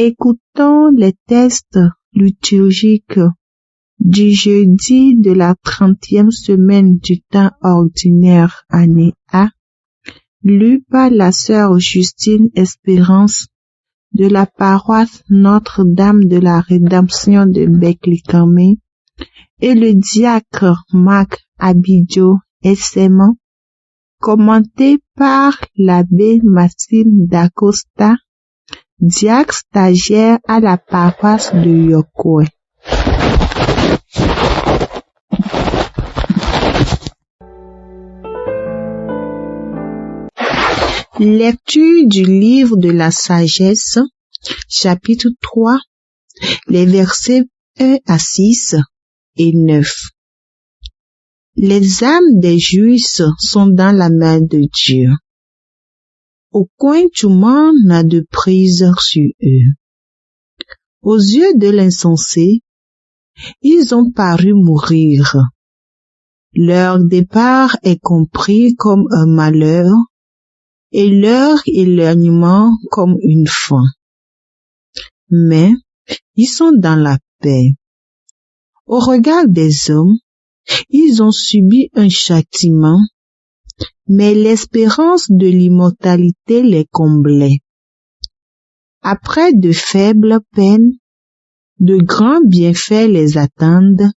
Écoutons les textes liturgiques du jeudi de la 30e semaine du temps ordinaire année A, lu par la sœur Justine Espérance de la paroisse Notre-Dame de la Rédemption de Bec-les-Camés et le diacre Marc Abidjo Esséman, commenté par l'abbé Maxime d'Acosta, diacre stagiaire à la paroisse de Yokoué. Lecture du livre de la sagesse, chapitre 3, les versets 1 à 6 et 9. Les âmes des justes sont dans la main de Dieu. Aucun tourment n'a de prise sur eux. Aux yeux de l'insensé, ils ont paru mourir. Leur départ est compris comme un malheur et leur éloignement comme une fin. Mais ils sont dans la paix. Au regard des hommes, ils ont subi un châtiment, mais l'espérance de l'immortalité les comblait. Après de faibles peines, de grands bienfaits les attendent,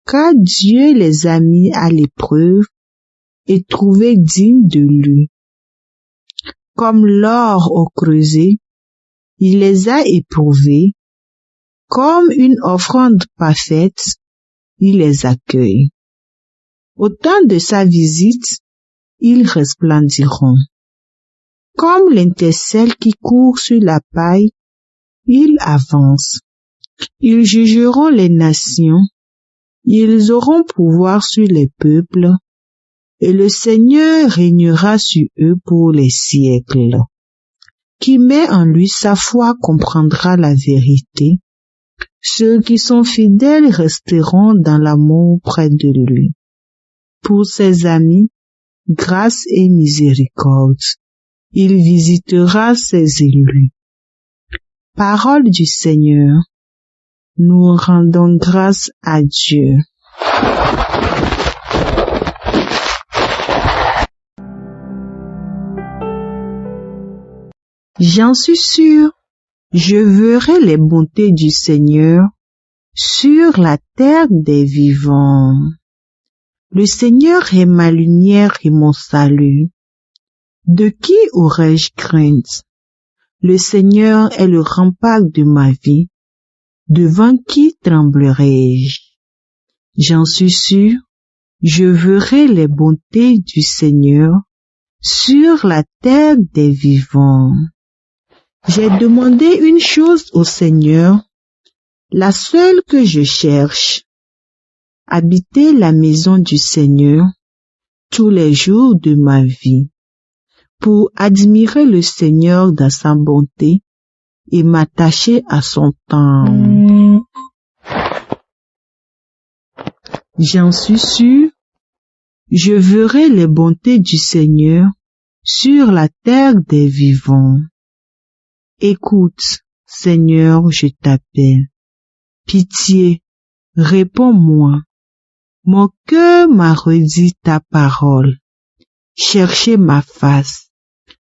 car Dieu les a mis à l'épreuve et trouvés dignes de lui. Comme l'or au creuset, il les a éprouvés, comme une offrande parfaite, il les accueille. Au temps de sa visite, ils resplendiront. Comme l'étincelle qui court sur la paille, ils avancent. Ils jugeront les nations, ils auront pouvoir sur les peuples, et le Seigneur régnera sur eux pour les siècles. Qui met en lui sa foi comprendra la vérité. Ceux qui sont fidèles resteront dans l'amour près de lui. Pour ses amis, grâce et miséricorde, il visitera ses élus. Parole du Seigneur, nous rendons grâce à Dieu. J'en suis sûr, je verrai les bontés du Seigneur sur la terre des vivants. Le Seigneur est ma lumière et mon salut. De qui aurais-je crainte? Le Seigneur est le rempart de ma vie. Devant qui tremblerai-je? J'en suis sûr, je verrai les bontés du Seigneur sur la terre des vivants. J'ai demandé une chose au Seigneur, la seule que je cherche, habiter la maison du Seigneur tous les jours de ma vie, pour admirer le Seigneur dans sa bonté et m'attacher à son temple. J'en suis sûr, je verrai les bontés du Seigneur sur la terre des vivants. Écoute, Seigneur, je t'appelle. Pitié, réponds-moi. Mon cœur m'a redit ta parole. Cherchez ma face.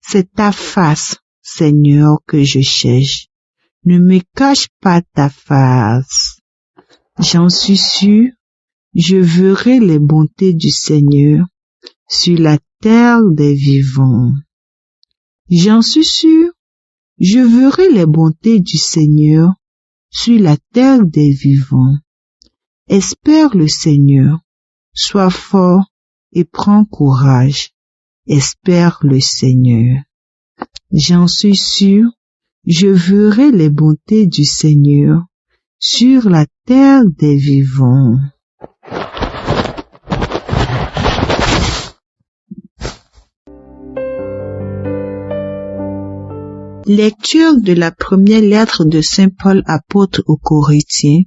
C'est ta face, Seigneur, que je cherche. Ne me cache pas ta face. J'en suis sûr, je verrai les bontés du Seigneur sur la terre des vivants. J'en suis sûr, je verrai les bontés du Seigneur sur la terre des vivants. Espère le Seigneur, sois fort et prends courage. Espère le Seigneur. J'en suis sûr, je verrai les bontés du Seigneur sur la terre des vivants. Lecture de la première lettre de Saint Paul apôtre aux Corinthiens,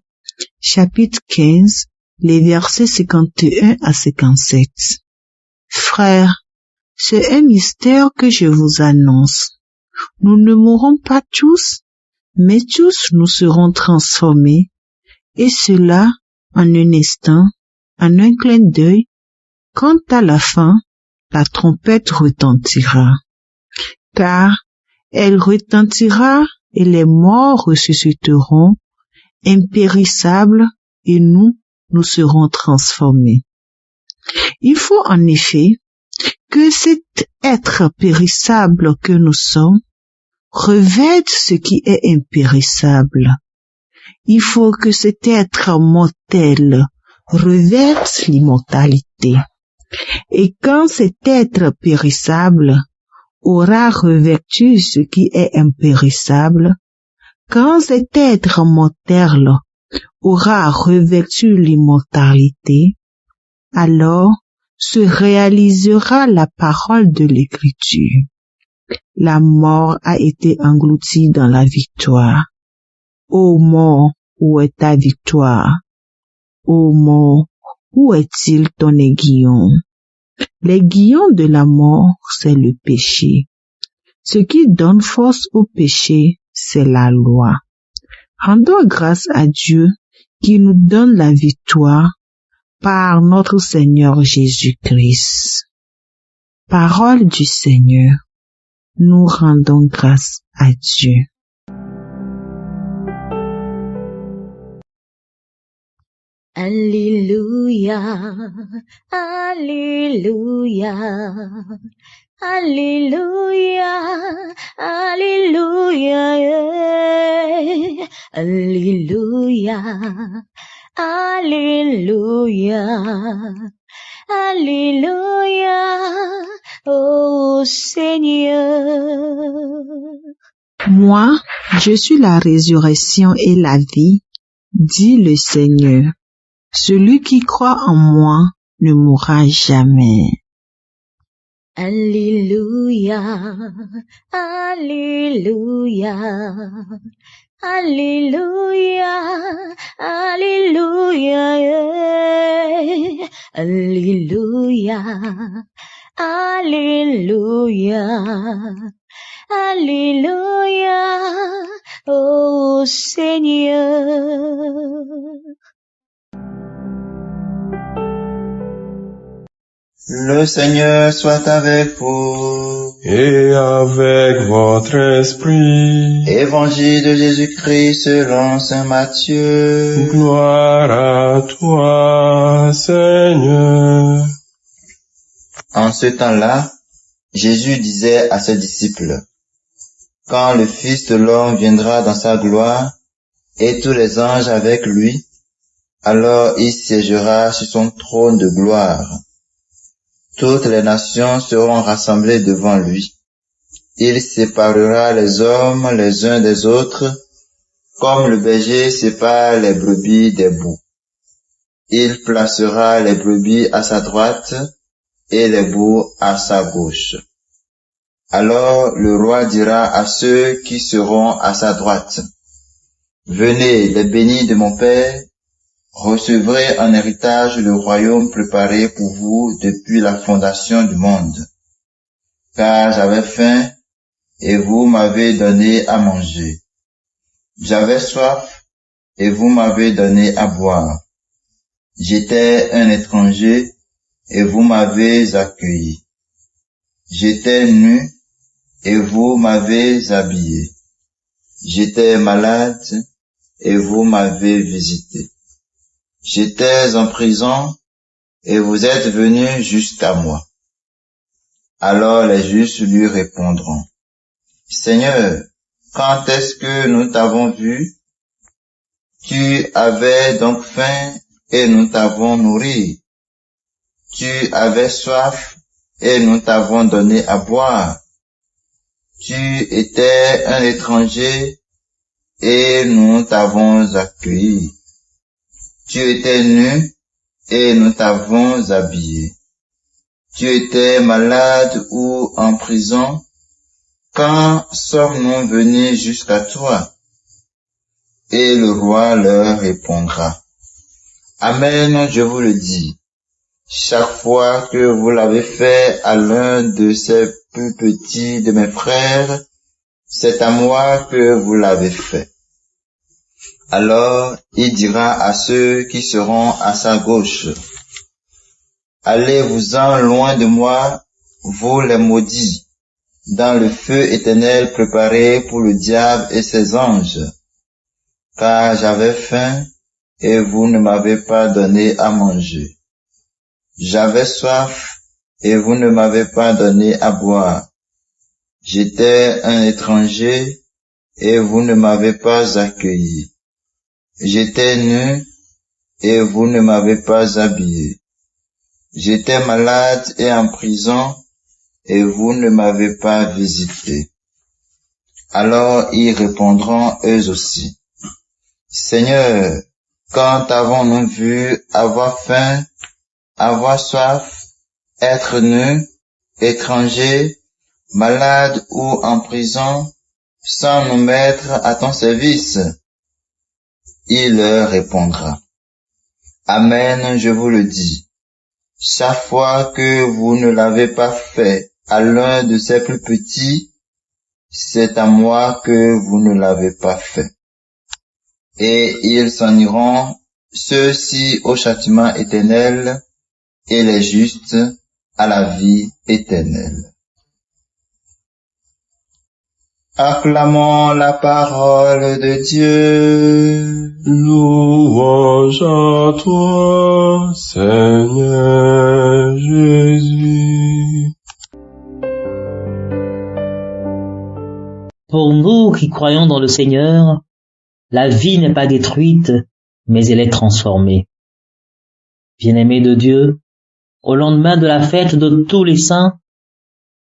chapitre 15, les versets 51 à 57. Frères, c'est un mystère que je vous annonce. Nous ne mourrons pas tous, mais tous nous serons transformés, et cela en un instant, en un clin d'œil. Quant à la fin, la trompette retentira. Car elle retentira et les morts ressusciteront, impérissables, et nous serons transformés. Il faut en effet que cet être périssable que nous sommes revête ce qui est impérissable. Il faut que cet être mortel revête l'immortalité. Et quand cet être périssable aura revêtu ce qui est impérissable, quand cet être mortel aura revêtu l'immortalité, alors se réalisera la parole de l'Écriture. La mort a été engloutie dans la victoire. Ô mort, où est ta victoire? Ô mort, où est-il ton aiguillon? L'aiguillon de la mort, c'est le péché. Ce qui donne force au péché, c'est la loi. Rendons grâce à Dieu qui nous donne la victoire par notre Seigneur Jésus-Christ. Parole du Seigneur. Nous rendons grâce à Dieu. Alléluia, Alléluia, Alléluia, Alléluia, Alléluia, Alléluia, Alléluia, ô Seigneur. Moi, je suis la résurrection et la vie, dit le Seigneur. Celui qui croit en moi ne mourra jamais. Alléluia, Alléluia, Alléluia, Alléluia, Alléluia, Alléluia, Alléluia, ô Seigneur. Le Seigneur soit avec vous. Et avec votre esprit. Évangile de Jésus-Christ selon saint Matthieu. Gloire à toi, Seigneur. En ce temps-là, Jésus disait à ses disciples, quand le Fils de l'homme viendra dans sa gloire, et tous les anges avec lui, alors il siégera sur son trône de gloire. Toutes les nations seront rassemblées devant lui. Il séparera les hommes les uns des autres, comme le berger sépare les brebis des boucs. Il placera les brebis à sa droite et les boucs à sa gauche. Alors le roi dira à ceux qui seront à sa droite, « Venez, les bénis de mon Père, recevrez en héritage le royaume préparé pour vous depuis la fondation du monde. Car j'avais faim, et vous m'avez donné à manger. J'avais soif, et vous m'avez donné à boire. J'étais un étranger, et vous m'avez accueilli. J'étais nu, et vous m'avez habillé. J'étais malade, et vous m'avez visité. J'étais en prison, et vous êtes venus jusqu'à moi. » Alors les justes lui répondront, « Seigneur, quand est-ce que nous t'avons vu? Tu avais donc faim, et nous t'avons nourri. Tu avais soif, et nous t'avons donné à boire. Tu étais un étranger, et nous t'avons accueilli. Tu étais nu et nous t'avons habillé. Tu étais malade ou en prison. Quand sommes-nous venus jusqu'à toi? Et le roi leur répondra: Amen, je vous le dis. Chaque fois que vous l'avez fait à l'un de ces plus petits de mes frères, c'est à moi que vous l'avez fait. Alors il dira à ceux qui seront à sa gauche: Allez-vous-en loin de moi, vous les maudits, dans le feu éternel préparé pour le diable et ses anges. Car j'avais faim et vous ne m'avez pas donné à manger. J'avais soif et vous ne m'avez pas donné à boire. J'étais un étranger et vous ne m'avez pas accueilli. J'étais nu et vous ne m'avez pas habillé. J'étais malade et en prison et vous ne m'avez pas visité. Alors ils répondront eux aussi: Seigneur, quand avons-nous vu avoir faim, avoir soif, être nu, étranger, malade ou en prison, sans nous mettre à ton service? Il leur répondra: Amen, je vous le dis. Chaque fois que vous ne l'avez pas fait à l'un de ces plus petits, c'est à moi que vous ne l'avez pas fait. Et ils s'en iront, ceux-ci au châtiment éternel, et les justes à la vie éternelle. Acclamons la parole de Dieu. Louange à toi, Seigneur Jésus. Pour nous qui croyons dans le Seigneur, la vie n'est pas détruite, mais elle est transformée. Bien-aimés de Dieu, au lendemain de la fête de tous les saints,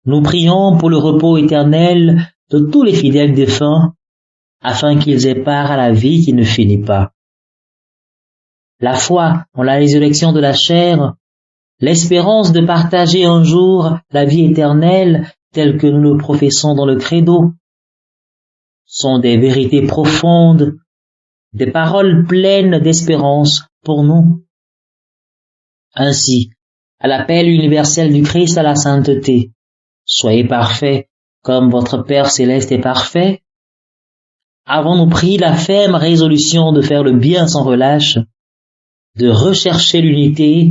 nous prions pour le repos éternel de tous les fidèles défunts, afin qu'ils aient part à la vie qui ne finit pas. La foi en la résurrection de la chair, l'espérance de partager un jour la vie éternelle telle que nous le professons dans le credo, sont des vérités profondes, des paroles pleines d'espérance pour nous. Ainsi, à l'appel universel du Christ à la sainteté, soyez parfaits comme votre Père céleste est parfait, avons-nous pris la ferme résolution de faire le bien sans relâche, de rechercher l'unité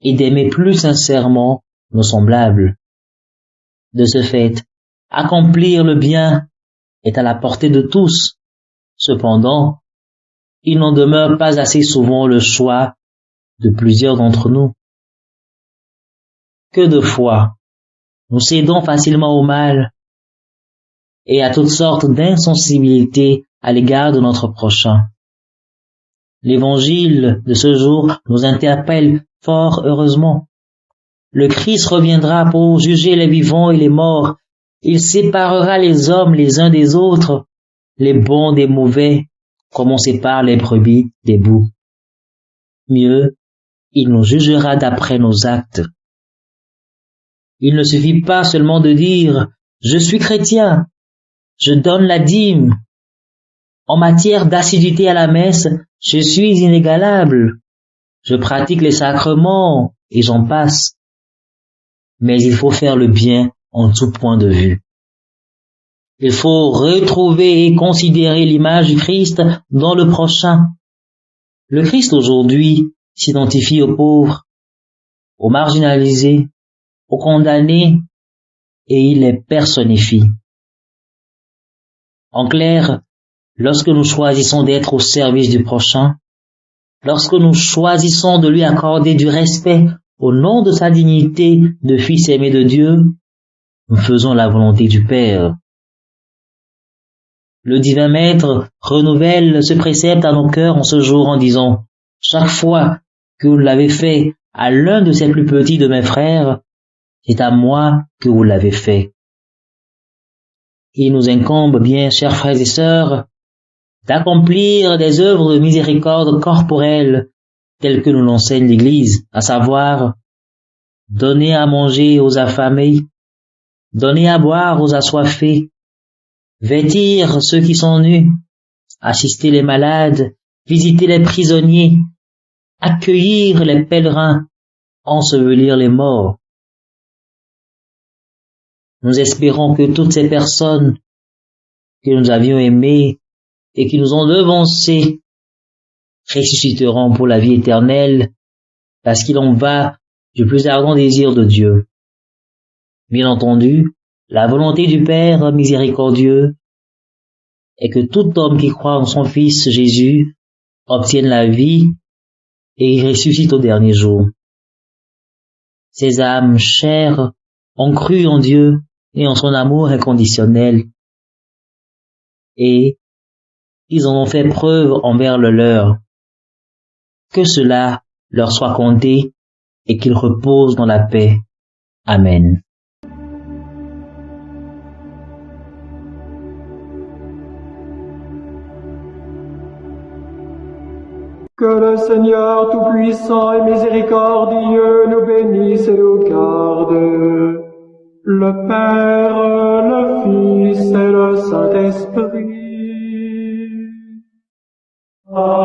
et d'aimer plus sincèrement nos semblables. De ce fait, accomplir le bien est à la portée de tous. Cependant, il n'en demeure pas assez souvent le choix de plusieurs d'entre nous. Que de fois, nous cédons facilement au mal et à toutes sortes d'insensibilités à l'égard de notre prochain. L'évangile de ce jour nous interpelle fort heureusement. Le Christ reviendra pour juger les vivants et les morts. Il séparera les hommes les uns des autres, les bons des mauvais, comme on sépare les brebis des boucs. Mieux, il nous jugera d'après nos actes. Il ne suffit pas seulement de dire « Je suis chrétien, je donne la dîme. En matière d'assiduité à la messe, je suis inégalable. Je pratique les sacrements et j'en passe. » Mais il faut faire le bien en tout point de vue. Il faut retrouver et considérer l'image du Christ dans le prochain. Le Christ aujourd'hui s'identifie aux pauvres, aux marginalisés, aux condamnés, et il les personnifie. En clair, lorsque nous choisissons d'être au service du prochain, lorsque nous choisissons de lui accorder du respect au nom de sa dignité de fils aimé de Dieu, nous faisons la volonté du Père. Le divin Maître renouvelle ce précepte à nos cœurs en ce jour en disant « Chaque fois que vous l'avez fait à l'un de ces plus petits de mes frères, c'est à moi que vous l'avez fait. » Il nous incombe bien, chers frères et sœurs, d'accomplir des œuvres de miséricorde corporelle telles que nous l'enseigne l'Église, à savoir donner à manger aux affamés, donner à boire aux assoiffés, vêtir ceux qui sont nus, assister les malades, visiter les prisonniers, accueillir les pèlerins, ensevelir les morts. Nous espérons que toutes ces personnes que nous avions aimées et qui nous ont devancées ressusciteront pour la vie éternelle, parce qu'il en va du plus ardent désir de Dieu. Bien entendu, la volonté du Père miséricordieux est que tout homme qui croit en son Fils Jésus obtienne la vie et ressuscite au dernier jour. Ces âmes chères ont cru en Dieu et en son amour inconditionnel, et ils en ont fait preuve envers le leur. Que cela leur soit compté et qu'ils reposent dans la paix. Amen. Que le Seigneur Tout-Puissant et Miséricordieux nous bénisse et nous garde, le Père, le Fils et le Saint-Esprit. Amen.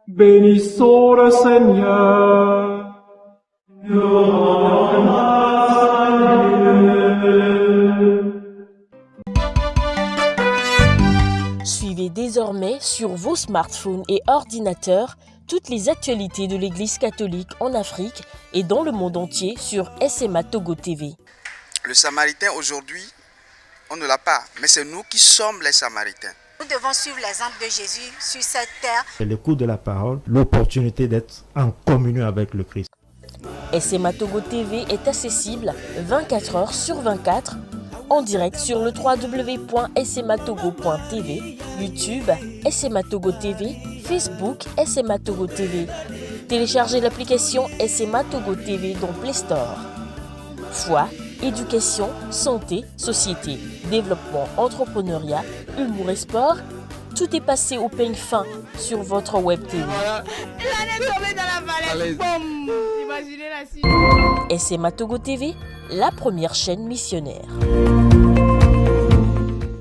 Bénissons le Seigneur. Nous rendons grâce à Dieu. Suivez désormais sur vos smartphones et ordinateurs toutes les actualités de l'Église catholique en Afrique et dans le monde entier sur SMA Togo TV. Le Samaritain aujourd'hui, on ne l'a pas, mais c'est nous qui sommes les Samaritains. Nous devons suivre l'exemple de Jésus sur cette terre. C'est l'écoute de la parole, l'opportunité d'être en communion avec le Christ. SMA Togo TV est accessible 24 heures sur 24 en direct sur le www.smatogo.tv, YouTube SMA Togo TV, Facebook SMA Togo TV. Téléchargez l'application SMA Togo TV dans Play Store. Foi, éducation, santé, société, développement, entrepreneuriat, humour et sport, tout est passé au peigne fin sur votre web TV. Il allait tomber dans la vallée. Boum. Imaginez la suite. SMA Togo TV, la première chaîne missionnaire.